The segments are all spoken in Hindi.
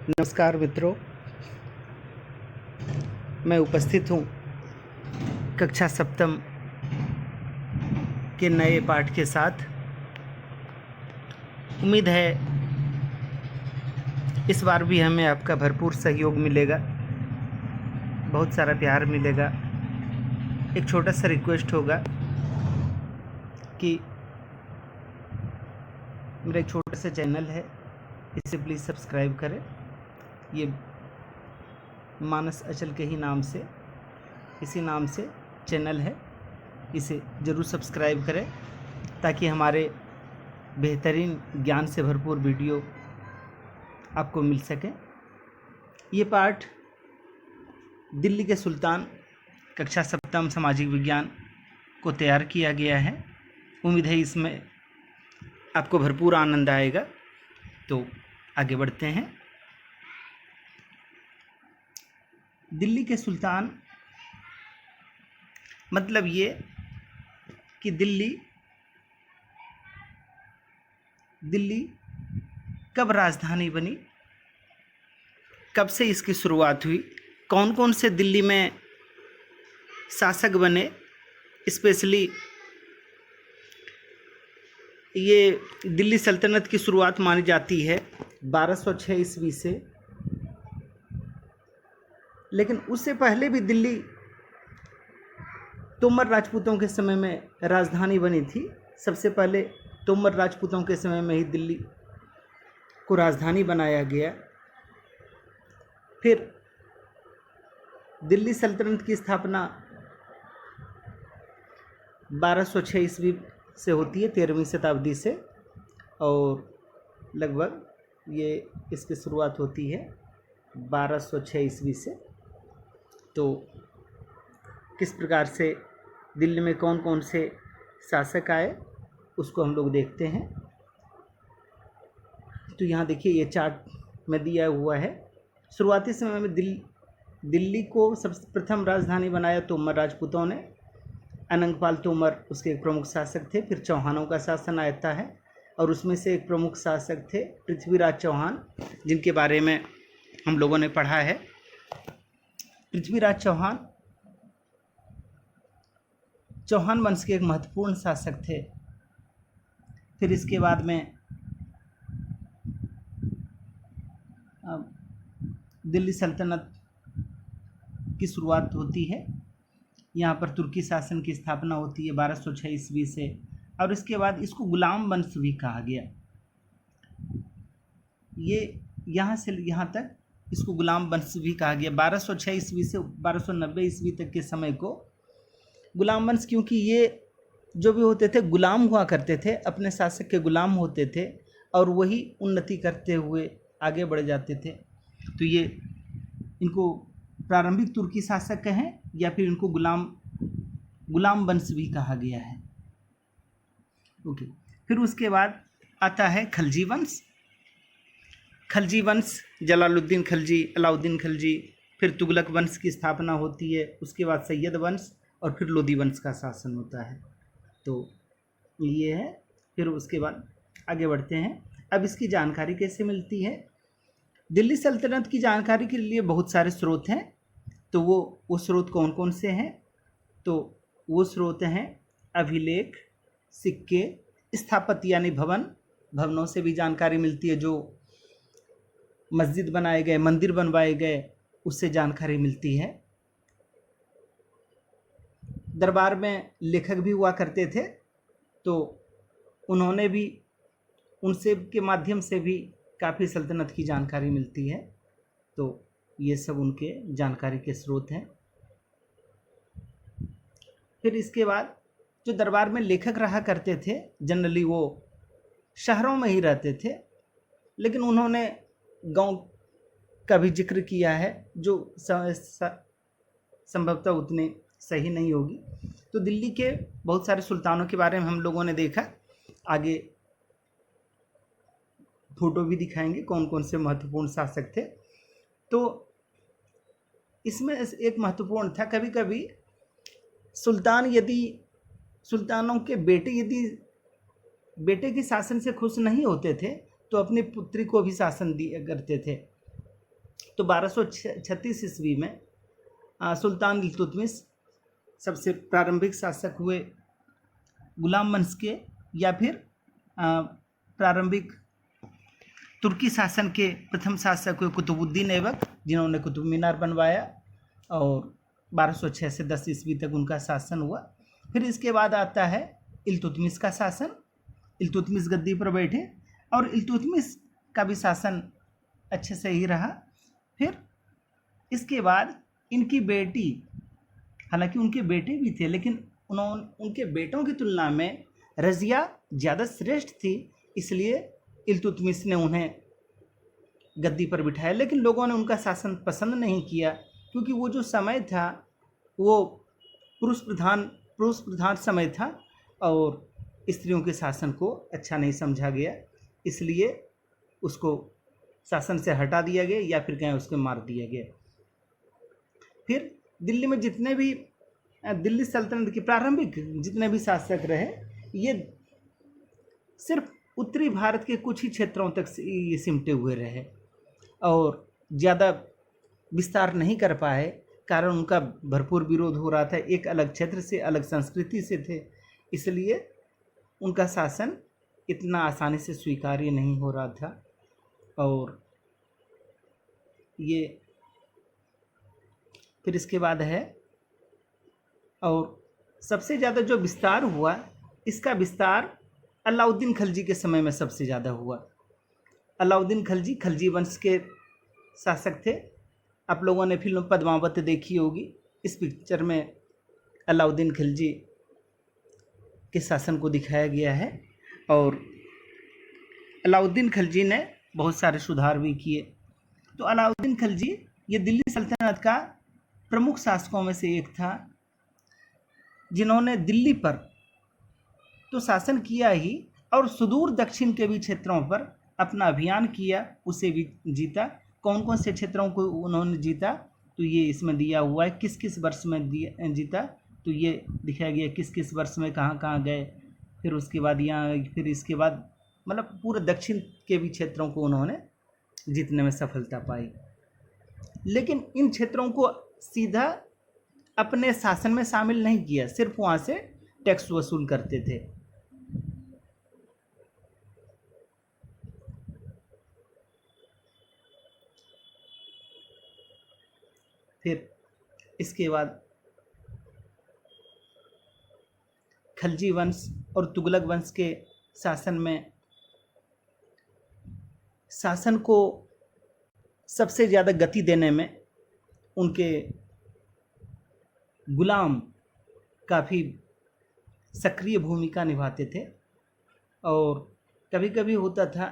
नमस्कार मित्रों, मैं उपस्थित हूँ कक्षा सप्तम के नए पाठ के साथ। उम्मीद है इस बार भी हमें आपका भरपूर सहयोग मिलेगा, बहुत सारा प्यार मिलेगा। एक छोटा सा रिक्वेस्ट होगा कि मेरा एक छोटा सा चैनल है, इसे प्लीज़ सब्सक्राइब करें। ये मानस अचल के ही नाम से, इसी नाम से चैनल है, इसे ज़रूर सब्सक्राइब करें ताकि हमारे बेहतरीन ज्ञान से भरपूर वीडियो आपको मिल सके। ये पाठ दिल्ली के सुल्तान कक्षा सप्तम सामाजिक विज्ञान को तैयार किया गया है। उम्मीद है इसमें आपको भरपूर आनंद आएगा। तो आगे बढ़ते हैं। दिल्ली के सुल्तान मतलब ये कि दिल्ली कब राजधानी बनी, कब से इसकी शुरुआत हुई, कौन कौन से दिल्ली में शासक बने। स्पेशली ये दिल्ली सल्तनत की शुरुआत मानी जाती है 1206 ईस्वी से, लेकिन उससे पहले भी दिल्ली तोमर राजपूतों के समय में राजधानी बनी थी। सबसे पहले तोमर राजपूतों के समय में ही दिल्ली को राजधानी बनाया गया। फिर दिल्ली सल्तनत की स्थापना 1206 ईस्वी से होती है, 13वीं शताब्दी से, और लगभग ये इसकी शुरुआत होती है 1206 ईस्वी से। तो किस प्रकार से दिल्ली में कौन कौन से शासक आए उसको हम लोग देखते हैं। तो यहाँ देखिए, ये चार्ट में दिया हुआ है। शुरुआती समय में दिल्ली को सबसे प्रथम राजधानी बनाया तोमर राजपूतों ने। अनंगपाल तोमर उसके एक प्रमुख शासक थे। फिर चौहानों का शासन आता है और उसमें से एक प्रमुख शासक थे पृथ्वीराज चौहान, जिनके बारे में हम लोगों ने पढ़ा है। पृथ्वीराज चौहान वंश के एक महत्वपूर्ण शासक थे। फिर इसके बाद में दिल्ली सल्तनत की शुरुआत होती है। यहाँ पर तुर्की शासन की स्थापना होती है 1206 ईस्वी से, और इसके बाद इसको गुलाम वंश भी कहा गया। ये यहाँ से यहाँ तक इसको गुलाम वंश भी कहा गया। 1206 ईस्वी से 1290 ईस्वी तक के समय को गुलाम वंश, क्योंकि ये जो भी होते थे गुलाम हुआ करते थे, अपने शासक के गुलाम होते थे और वही उन्नति करते हुए आगे बढ़ जाते थे। तो ये इनको प्रारंभिक तुर्की शासक कहें या फिर इनको गुलाम वंश भी कहा गया है। ओके। फिर उसके बाद आता है खलजी वंश। खलजी वंश, जलालुद्दीन खलजी, अलाउद्दीन खलजी, फिर तुगलक वंश की स्थापना होती है। उसके बाद सैयद वंश और फिर लोदी वंश का शासन होता है। तो ये है। फिर उसके बाद आगे बढ़ते हैं। अब इसकी जानकारी कैसे मिलती है? दिल्ली सल्तनत की जानकारी के लिए बहुत सारे स्रोत हैं। तो वो स्रोत कौन कौन से हैं? तो वो स्रोत हैं अभिलेख, सिक्के, स्थापत्य यानी भवनों से भी जानकारी मिलती है। जो मस्जिद बनाए गए, मंदिर बनवाए गए, उससे जानकारी मिलती है। दरबार में लेखक भी हुआ करते थे, तो उन्होंने भी, उनसे के माध्यम से भी काफ़ी सल्तनत की जानकारी मिलती है। तो ये सब उनके जानकारी के स्रोत हैं। फिर इसके बाद जो दरबार में लेखक रहा करते थे, जनरली वो शहरों में ही रहते थे, लेकिन उन्होंने गांव का भी जिक्र किया है, जो संभवतः उतने सही नहीं होगी। तो दिल्ली के बहुत सारे सुल्तानों के बारे में हम लोगों ने देखा। आगे फोटो भी दिखाएंगे कौन कौन से महत्वपूर्ण शासक थे। तो इसमें एक महत्वपूर्ण था, कभी कभी सुल्तानों के बेटे यदि बेटे के शासन से खुश नहीं होते थे तो अपनी पुत्री को भी शासन दिया करते थे। तो 1236 ईस्वी में सुल्तान इल्तुतमिश सबसे प्रारंभिक शासक हुए गुलाम वंश के, या फिर प्रारंभिक तुर्की शासन के प्रथम शासक हुए कुतुबुद्दीन ऐबक, जिन्होंने कुतुब मीनार बनवाया, और 1206 से 10 ईस्वी तक उनका शासन हुआ। फिर इसके बाद आता है इल्तुतमिश का शासन। इल्तुतमिश गद्दी पर बैठे और इल्तुतमिश का भी शासन अच्छे से ही रहा। फिर इसके बाद इनकी बेटी, हालांकि उनके बेटे भी थे, लेकिन उनके बेटों की तुलना में रज़िया ज़्यादा श्रेष्ठ थी, इसलिए इल्तुतमिश ने उन्हें गद्दी पर बिठाया। लेकिन लोगों ने उनका शासन पसंद नहीं किया, क्योंकि वो जो समय था वो पुरुष प्रधान समय था और स्त्रियों के शासन को अच्छा नहीं समझा गया, इसलिए उसको शासन से हटा दिया गया, या फिर कहें उसको मार दिया गया। फिर दिल्ली में जितने भी दिल्ली सल्तनत के प्रारंभिक जितने भी शासक रहे, ये सिर्फ उत्तरी भारत के कुछ ही क्षेत्रों तक ये सिमटे हुए रहे और ज़्यादा विस्तार नहीं कर पाए, कारण उनका भरपूर विरोध हो रहा था। एक अलग क्षेत्र से, अलग संस्कृति से थे, इसलिए उनका शासन इतना आसानी से स्वीकार्य नहीं हो रहा था। और ये फिर इसके बाद है, और सबसे ज़्यादा जो विस्तार हुआ, इसका विस्तार अलाउद्दीन खलजी के समय में सबसे ज़्यादा हुआ। अलाउद्दीन खलजी खलजी वंश के शासक थे। आप लोगों ने फिल्म पद्मावत देखी होगी, इस पिक्चर में अलाउद्दीन खलजी के शासन को दिखाया गया है। और अलाउद्दीन खलजी ने बहुत सारे सुधार भी किए। तो अलाउद्दीन खलजी ये दिल्ली सल्तनत का प्रमुख शासकों में से एक था, जिन्होंने दिल्ली पर तो शासन किया ही, और सुदूर दक्षिण के भी क्षेत्रों पर अपना अभियान किया, उसे भी जीता। कौन कौन से क्षेत्रों को उन्होंने जीता, तो ये इसमें दिया हुआ है। किस किस वर्ष में जीता, तो ये दिखाया गया किस किस वर्ष में कहाँ कहाँ गए। फिर उसके बाद यहाँ, फिर इसके बाद मतलब पूरे दक्षिण के भी क्षेत्रों को उन्होंने जीतने में सफलता पाई। लेकिन इन क्षेत्रों को सीधा अपने शासन में शामिल नहीं किया, सिर्फ वहाँ से टैक्स वसूल करते थे। फिर इसके बाद खलजी वंश और तुगलक वंश के शासन में शासन को सबसे ज़्यादा गति देने में उनके गुलाम काफ़ी सक्रिय भूमिका निभाते थे। और कभी कभी होता था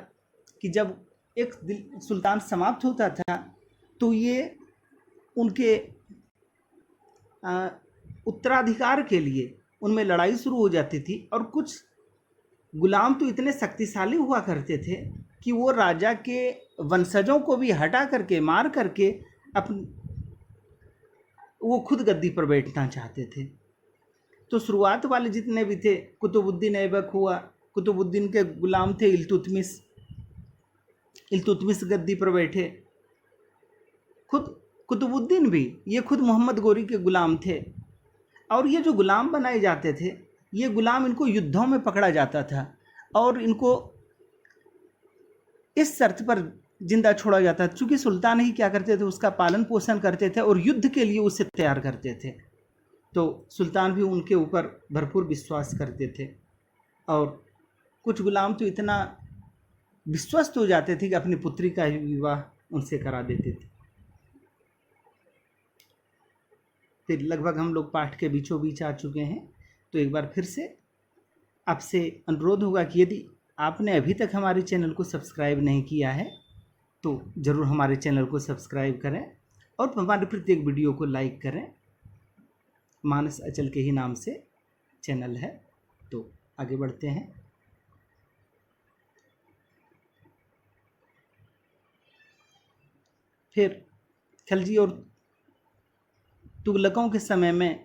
कि जब एक सुल्तान समाप्त होता था, तो ये उनके उत्तराधिकार के लिए उनमें लड़ाई शुरू हो जाती थी। और कुछ गुलाम तो इतने शक्तिशाली हुआ करते थे कि वो राजा के वंशजों को भी हटा करके, मार करके वो खुद गद्दी पर बैठना चाहते थे। तो शुरुआत वाले जितने भी थे, कुतुबुद्दीन ऐबक हुआ, कुतुबुद्दीन के गुलाम थे इल्तुतमिश। इल्तुतमिश गद्दी पर बैठे। खुद कुतुबुद्दीन भी, ये खुद मोहम्मद गोरी के गुलाम थे। और ये जो गुलाम बनाए जाते थे, ये गुलाम इनको युद्धों में पकड़ा जाता था और इनको इस शर्त पर जिंदा छोड़ा जाता था, चूँकि सुल्तान ही क्या करते थे, उसका पालन पोषण करते थे और युद्ध के लिए उसे तैयार करते थे। तो सुल्तान भी उनके ऊपर भरपूर विश्वास करते थे। और कुछ गुलाम तो इतना विश्वस्त हो जाते थे कि अपनी पुत्री का ही विवाह उनसे करा देते थे। फिर लगभग हम लोग पाठ के बीचों बीच आ चुके हैं। तो एक बार फिर से आपसे अनुरोध होगा कि यदि आपने अभी तक हमारे चैनल को सब्सक्राइब नहीं किया है, तो ज़रूर हमारे चैनल को सब्सक्राइब करें और हमारे प्रत्येक वीडियो को लाइक करें। मानस अचल के ही नाम से चैनल है। तो आगे बढ़ते हैं। फिर खलजी और तुगलकों के समय में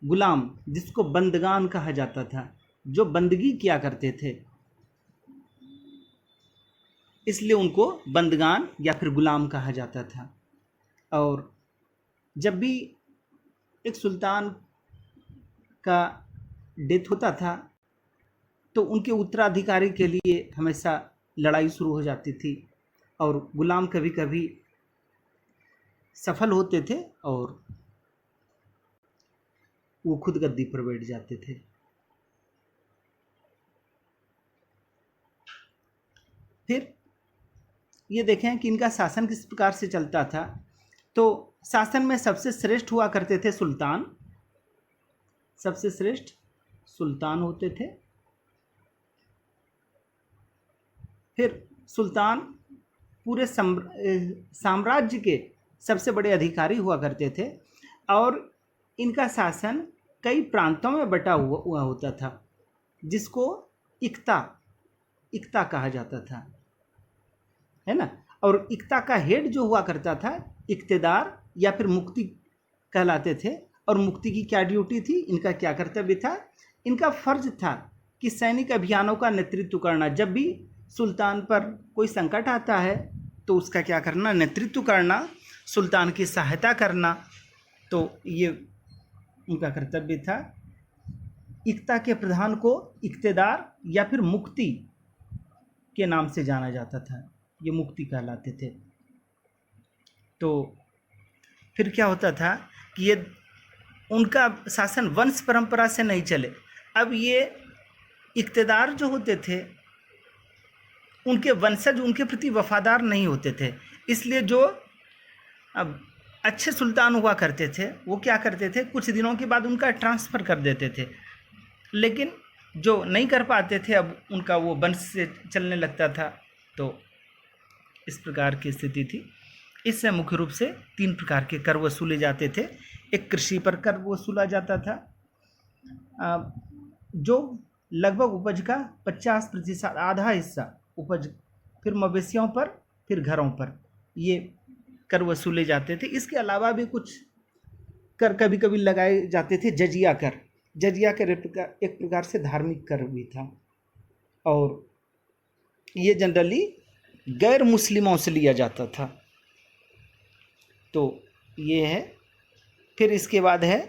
गुलाम, जिसको बंदगान कहा जाता था, जो बंदगी किया करते थे, इसलिए उनको बंदगान या फिर गुलाम कहा जाता था। और जब भी एक सुल्तान का डेथ होता था तो उनके उत्तराधिकारी के लिए हमेशा लड़ाई शुरू हो जाती थी और गुलाम कभी कभी सफल होते थे और वो खुद गद्दी पर बैठ जाते थे। फिर ये देखें कि इनका शासन किस प्रकार से चलता था। तो शासन में सबसे श्रेष्ठ हुआ करते थे सुल्तान, सबसे श्रेष्ठ सुल्तान होते थे। फिर सुल्तान पूरे साम्राज्य के सबसे बड़े अधिकारी हुआ करते थे और इनका शासन कई प्रांतों में बटा हुआ होता था, जिसको इक्ता कहा जाता था, है ना। और इक्ता का हेड जो हुआ करता था इक्तेदार या फिर मुक्ति कहलाते थे। और मुक्ति की क्या ड्यूटी थी, इनका क्या कर्तव्य था? इनका फर्ज था कि सैनिक अभियानों का नेतृत्व करना। जब भी सुल्तान पर कोई संकट आता है तो उसका क्या करना? नेतृत्व करना, सुल्तान की सहायता करना। तो ये उनका कर्तव्य था। इक्ता के प्रधान को इक्तेदार या फिर मुक्ति के नाम से जाना जाता था, ये मुक्ति कहलाते थे। तो फिर क्या होता था कि ये उनका शासन वंश परंपरा से नहीं चले। अब ये इक्तेदार जो होते थे उनके वंशज उनके प्रति वफादार नहीं होते थे, इसलिए जो अब अच्छे सुल्तान हुआ करते थे वो क्या करते थे, कुछ दिनों के बाद उनका ट्रांसफ़र कर देते थे। लेकिन जो नहीं कर पाते थे अब उनका वो वंश से चलने लगता था। तो इस प्रकार की स्थिति थी। इससे मुख्य रूप से 3 प्रकार के कर वसूले जाते थे। एक कृषि पर कर वसूला जाता था, जो लगभग उपज का 50%, आधा हिस्सा उपज, फिर मवेशियों पर, फिर घरों पर ये कर वसूले जाते थे। इसके अलावा भी कुछ कर कभी कभी लगाए जाते थे। जजिया कर एक प्रकार से धार्मिक कर भी था और ये जनरली गैर मुस्लिमों से लिया जाता था। तो ये है। फिर इसके बाद है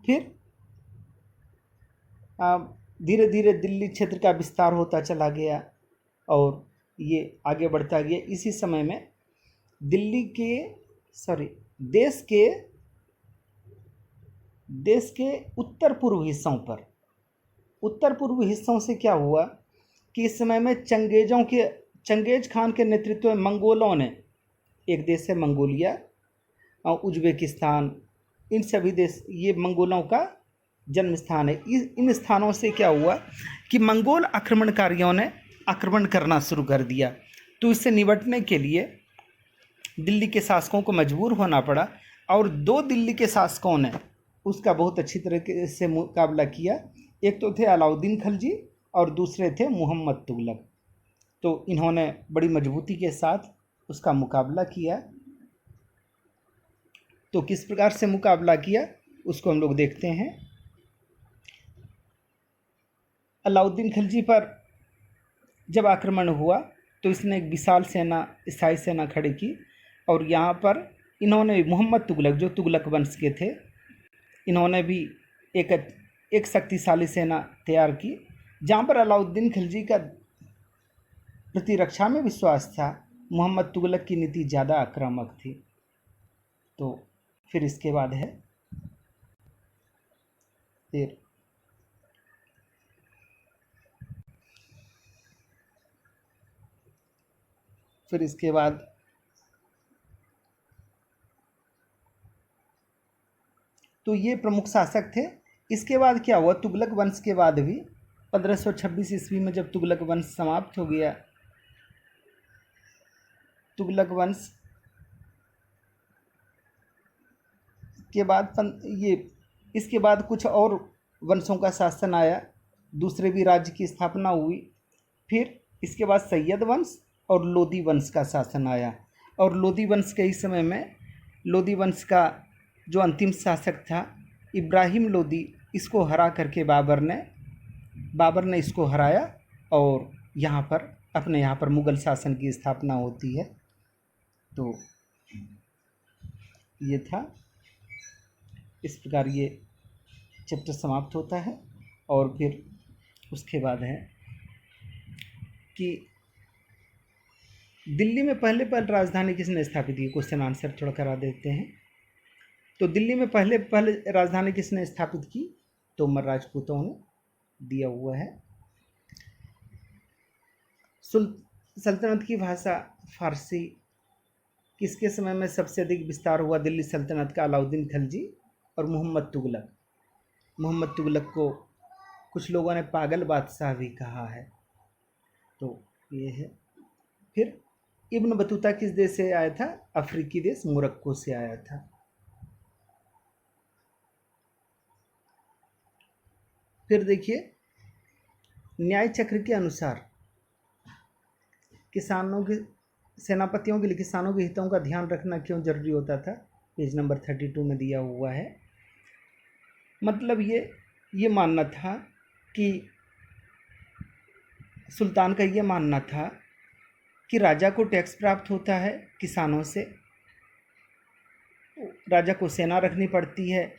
फिर धीरे धीरे दिल्ली क्षेत्र का विस्तार होता चला गया और ये आगे बढ़ता गया। इसी समय में देश के उत्तर पूर्व हिस्सों से क्या हुआ कि इस समय में चंगेज खान के नेतृत्व में मंगोलों ने, एक देश है मंगोलिया और उज्बेकिस्तान, इन सभी देश ये मंगोलों का जन्म स्थान है। इन स्थानों से क्या हुआ कि मंगोल आक्रमणकारियों ने आक्रमण करना शुरू कर दिया। तो इससे निपटने के लिए दिल्ली के शासकों को मजबूर होना पड़ा और 2 दिल्ली के शासकों ने उसका बहुत अच्छी तरीके से मुकाबला किया। एक तो थे अलाउद्दीन खिलजी और दूसरे थे मोहम्मद तुगलक। तो इन्होंने बड़ी मजबूती के साथ उसका मुकाबला किया। तो किस प्रकार से मुकाबला किया उसको हम लोग देखते हैं। अलाउद्दीन खिलजी पर जब आक्रमण हुआ तो इसने एक विशाल सेना, स्थायी सेना खड़ी की और यहाँ पर इन्होंने मोहम्मद तुगलक, जो तुगलक वंश के थे, इन्होंने भी एक शक्तिशाली सेना तैयार की। जहाँ पर अलाउद्दीन खिलजी का प्रतिरक्षा में विश्वास था, मोहम्मद तुगलक की नीति ज़्यादा आक्रामक थी। तो फिर इसके बाद है फिर इसके बाद तो ये प्रमुख शासक थे। इसके बाद क्या हुआ, तुगलक वंश के बाद भी 1526 ईस्वी में जब तुगलक वंश समाप्त हो गया, तुगलक वंश के बाद इसके बाद कुछ और वंशों का शासन आया, दूसरे भी राज्य की स्थापना हुई। फिर इसके बाद सैयद वंश और लोदी वंश का शासन आया और लोदी वंश के ही समय में लोदी वंश का जो अंतिम शासक था इब्राहिम लोदी, इसको हरा करके बाबर ने बाबर ने इसको हराया और यहाँ पर अपने यहाँ पर मुग़ल शासन की स्थापना होती है। तो ये था, इस प्रकार ये चैप्टर समाप्त होता है। और फिर उसके बाद है कि दिल्ली में पहले राजधानी किसने स्थापित की। क्वेश्चन आंसर थोड़ा करा देते हैं। तो दिल्ली में पहले राजधानी किसने स्थापित की। तोमर राजपूतों ने दिया हुआ है। सल्तनत की भाषा फारसी। किसके समय में सबसे अधिक विस्तार हुआ दिल्ली सल्तनत का। अलाउद्दीन खिलजी और मोहम्मद तुगलक। मोहम्मद तुगलक को कुछ लोगों ने पागल बादशाह भी कहा है। तो ये है। फिर इब्न बतूता किस देश से आया था। अफ्रीकी देश मोरक्को से आया था। फिर देखिए, न्याय चक्र के अनुसार किसानों के सेनापतियों के लिए किसानों के हितों का ध्यान रखना क्यों जरूरी होता था। पेज नंबर 32 में दिया हुआ है। मतलब ये मानना था कि सुल्तान का ये मानना था कि राजा को टैक्स प्राप्त होता है किसानों से, राजा को सेना रखनी पड़ती है,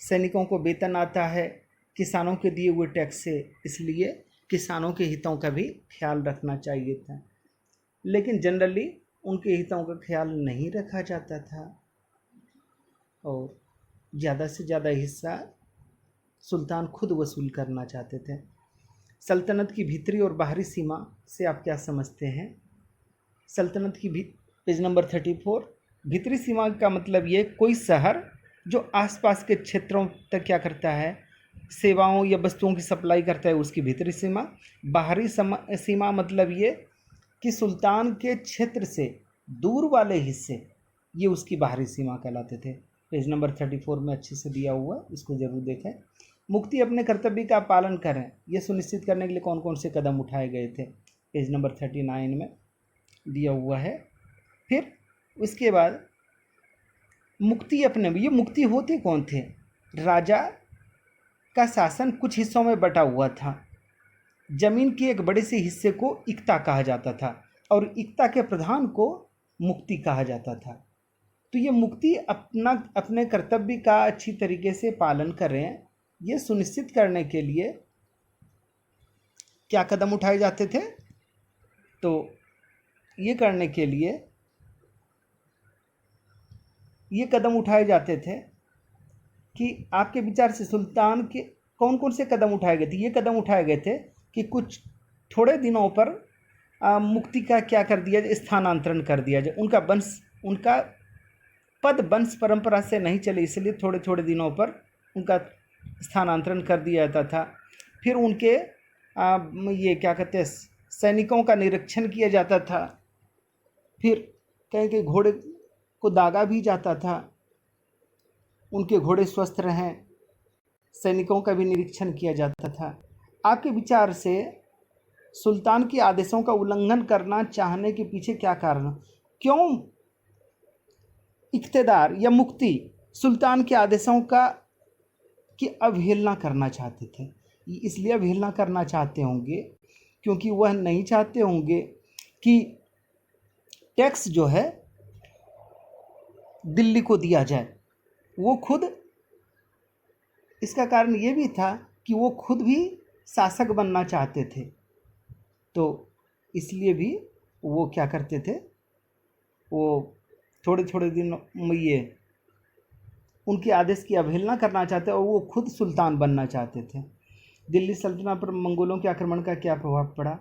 सैनिकों को वेतन आता है किसानों के दिए हुए टैक्स से, इसलिए किसानों के हितों का भी ख्याल रखना चाहिए था। लेकिन जनरली उनके हितों का ख्याल नहीं रखा जाता था और ज़्यादा से ज़्यादा हिस्सा सुल्तान खुद वसूल करना चाहते थे। सल्तनत की भीतरी और बाहरी सीमा से आप क्या समझते हैं। सल्तनत की पेज नंबर 34। भीतरी सीमा का मतलब ये कोई शहर जो आसपास के क्षेत्रों तक क्या करता है, सेवाओं या वस्तुओं की सप्लाई करता है, उसकी भीतरी सीमा। बाहरी सीमा मतलब ये कि सुल्तान के क्षेत्र से दूर वाले हिस्से, ये उसकी बाहरी सीमा कहलाते थे। पेज नंबर 34 में अच्छे से दिया हुआ, इसको ज़रूर देखें। मुक्ति अपने कर्तव्य का पालन करें, यह सुनिश्चित करने के लिए कौन कौन से कदम उठाए गए थे। पेज नंबर 39 में दिया हुआ है। फिर उसके बाद मुक्ति अपने, ये मुक्ति होते कौन थे। राजा का शासन कुछ हिस्सों में बटा हुआ था। जमीन के एक बड़े से हिस्से को इक्ता कहा जाता था और इक्ता के प्रधान को मुक्ति कहा जाता था। तो ये मुक्ति अपने कर्तव्य का अच्छी तरीके से पालन करें, ये सुनिश्चित करने के लिए क्या कदम उठाए जाते थे। तो ये करने के लिए ये कदम उठाए जाते थे कि आपके विचार से सुल्तान के कौन कौन से कदम उठाए गए थे। ये कदम उठाए गए थे कि कुछ थोड़े दिनों पर मुक्ति का क्या कर दिया जाए, स्थानांतरण कर दिया जाए। उनका पद वंश परंपरा से नहीं चले, इसलिए थोड़े थोड़े दिनों पर उनका स्थानांतरण कर दिया जाता था। फिर उनके ये क्या कहते हैं, सैनिकों का निरीक्षण किया जाता था। फिर कहीं कहीं घोड़े को दागा भी जाता था, उनके घोड़े स्वस्थ रहें, सैनिकों का भी निरीक्षण किया जाता था। आपके विचार से सुल्तान के आदेशों का उल्लंघन करना चाहने के पीछे क्या कारण, क्यों इख्तियार या मुक्ति सुल्तान के आदेशों की अवहेलना करना चाहते थे। इसलिए अवहेलना करना चाहते होंगे क्योंकि वह नहीं चाहते होंगे कि टैक्स जो है दिल्ली को दिया जाए। वो खुद, इसका कारण ये भी था कि वो खुद भी शासक बनना चाहते थे, तो इसलिए भी वो क्या करते थे, वो थोड़े थोड़े दिन में ये उनके आदेश की अवहेलना करना चाहते और वो खुद सुल्तान बनना चाहते थे। दिल्ली सल्तनत पर मंगोलों के आक्रमण का क्या प्रभाव पड़ा।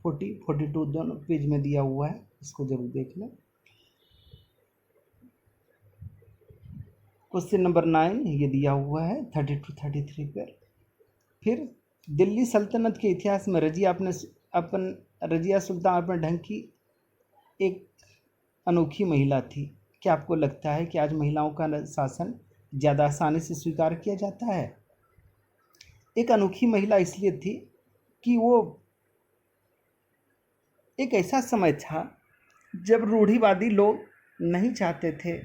42 दोनों पेज में दिया हुआ है, इसको जरूर देख लें। क्वेश्चन नंबर 9 ये दिया हुआ है 32-33 पर। फिर दिल्ली सल्तनत के इतिहास में रजिया सुल्तान अपने ढंग की एक अनोखी महिला थी। क्या आपको लगता है कि आज महिलाओं का शासन ज़्यादा आसानी से स्वीकार किया जाता है। एक अनोखी महिला इसलिए थी कि वो एक ऐसा समय था जब रूढ़िवादी लोग नहीं चाहते थे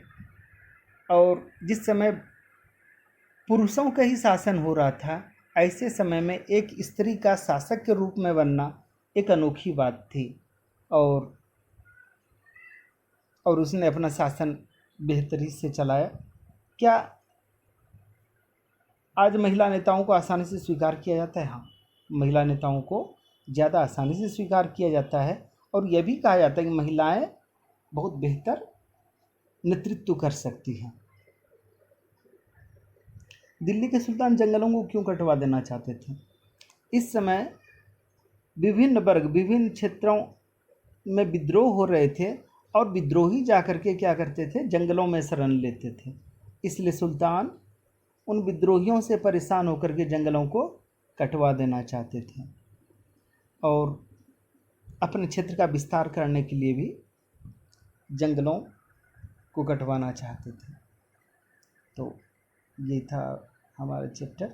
और जिस समय पुरुषों का ही शासन हो रहा था, ऐसे समय में एक स्त्री का शासक के रूप में बनना एक अनोखी बात थी, और उसने अपना शासन बेहतरी से चलाया। क्या आज महिला नेताओं को आसानी से स्वीकार किया जाता है? हाँ, महिला नेताओं को ज़्यादा आसानी से स्वीकार किया जाता है, और यह भी कहा जाता है कि महिलाएं बहुत बेहतर नेतृत्व कर सकती हैं। दिल्ली के सुल्तान जंगलों को क्यों कटवा देना चाहते थे? इस समय विभिन्न वर्ग विभिन्न क्षेत्रों में विद्रोह हो रहे थे, और विद्रोही जाकर के क्या करते थे? जंगलों में शरण लेते थे। इसलिए सुल्तान उन विद्रोहियों से परेशान होकर के जंगलों को कटवा देना चाहते थे, और अपने क्षेत्र का विस्तार करने के लिए भी जंगलों को कटवाना चाहते थे। तो ये था हमारा चैप्टर।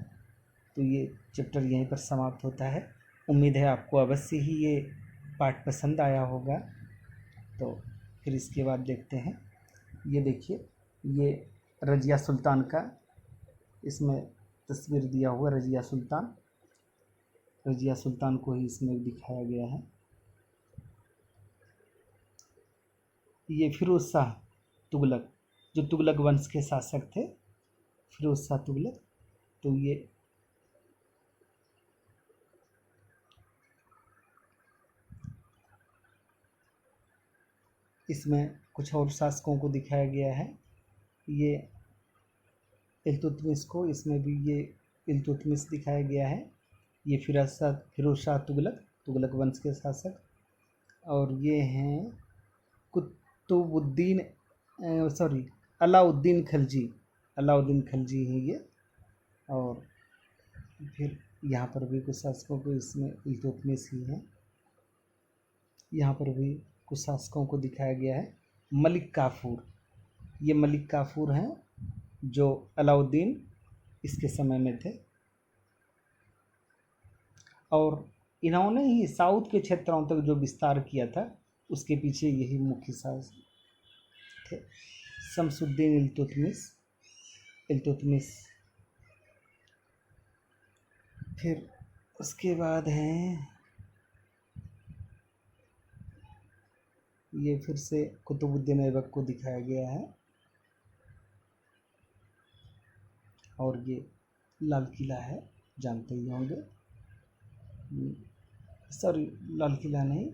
तो ये चैप्टर यहीं पर समाप्त होता है। उम्मीद है आपको अवश्य ही ये पाठ पसंद आया होगा। तो फिर इसके बाद देखते हैं, ये देखिए, ये रज़िया सुल्तान का इसमें तस्वीर दिया हुआ। रज़िया सुल्तान को ही इसमें दिखाया गया है। ये फिरोज शाह तुगलक, जो तुगलक वंश के शासक थे, फिरोज शाह तुगलक। तो ये इसमें कुछ और शासकों को दिखाया गया है। ये इल्तुतमिश को, इसमें भी ये इल्तुतमिश दिखाया गया है। ये फिरोज शाह तुगलक वंश के शासक। और ये हैं कुतुबुद्दीन अलाउद्दीन खलजी हैं ये। और फिर यहाँ पर भी कुछ शासकों को, इसमें इल्तुतमिश ही है। यहाँ पर भी कुछ शासकों को दिखाया गया है। मलिक काफूर, ये मलिक काफूर हैं जो अलाउद्दीन इसके समय में थे, और इन्होंने ही साउथ के क्षेत्रों तक जो विस्तार किया था, उसके पीछे यही मुख्य शासक थे। शमसुद्दीन इल्तुतमिश। फिर उसके बाद हैं ये, फिर से कुतुबुद्दीन ऐबक को दिखाया गया है। और ये लाल किला है, जानते ही होंगे। सॉरी, लाल किला नहीं,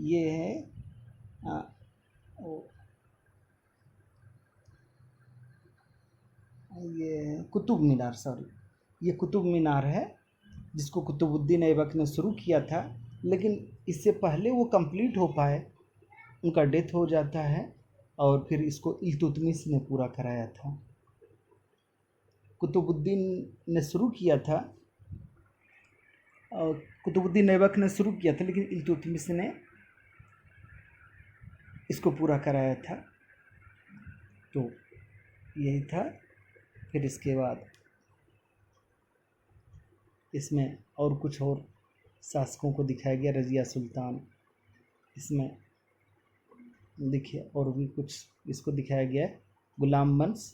ये है ये कुतुब मीनार। ये कुतुब मीनार है, जिसको कुतुबुद्दीन ऐबक ने शुरू किया था, लेकिन इससे पहले वो कंप्लीट हो पाए, उनका डेथ हो जाता है, और फिर इसको इल्तुतमिश ने पूरा कराया था। कुतुबुद्दीन ने शुरू किया था, और कुतुबुद्दीन ऐबक ने शुरू किया था, लेकिन इल्तुतमिश ने इसको पूरा कराया था। तो यही था। फिर इसके बाद इसमें और कुछ और शासकों को दिखाया गया। रज़िया सुल्तान, इसमें देखिए, और भी कुछ इसको दिखाया गया है। गुलाम वंश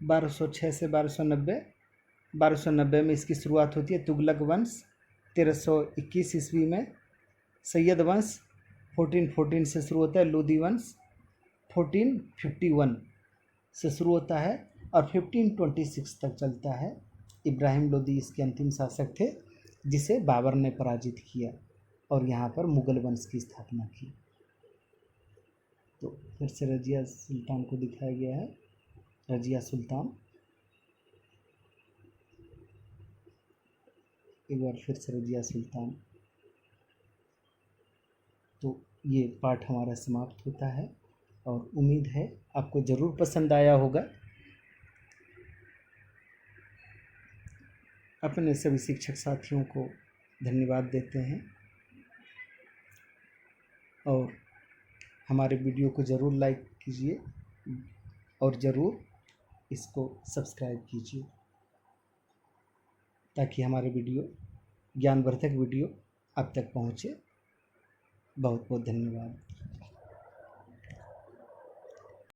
1206 से 1290 में इसकी शुरुआत होती है। तुगलक वंश 1321 ईस्वी में। सैयद वंश 1414 से शुरू होता है। लोदी वंश 1451 से शुरू होता है और 1526 तक चलता है। इब्राहिम लोदी इसके अंतिम शासक थे, जिसे बाबर ने पराजित किया और यहाँ पर मुगल वंश की स्थापना की। तो फिर से रज़िया सुल्तान को दिखाया गया है। रज़िया सुल्तान, एक बार फिर से रज़िया सुल्तान। तो ये पाठ हमारा समाप्त होता है, और उम्मीद है आपको ज़रूर पसंद आया होगा। अपने सभी शिक्षक साथियों को धन्यवाद देते हैं, और हमारे वीडियो को ज़रूर लाइक कीजिए और ज़रूर इसको सब्सक्राइब कीजिए, ताकि हमारे वीडियो, ज्ञानवर्धक वीडियो आप तक पहुँचे। बहुत बहुत धन्यवाद।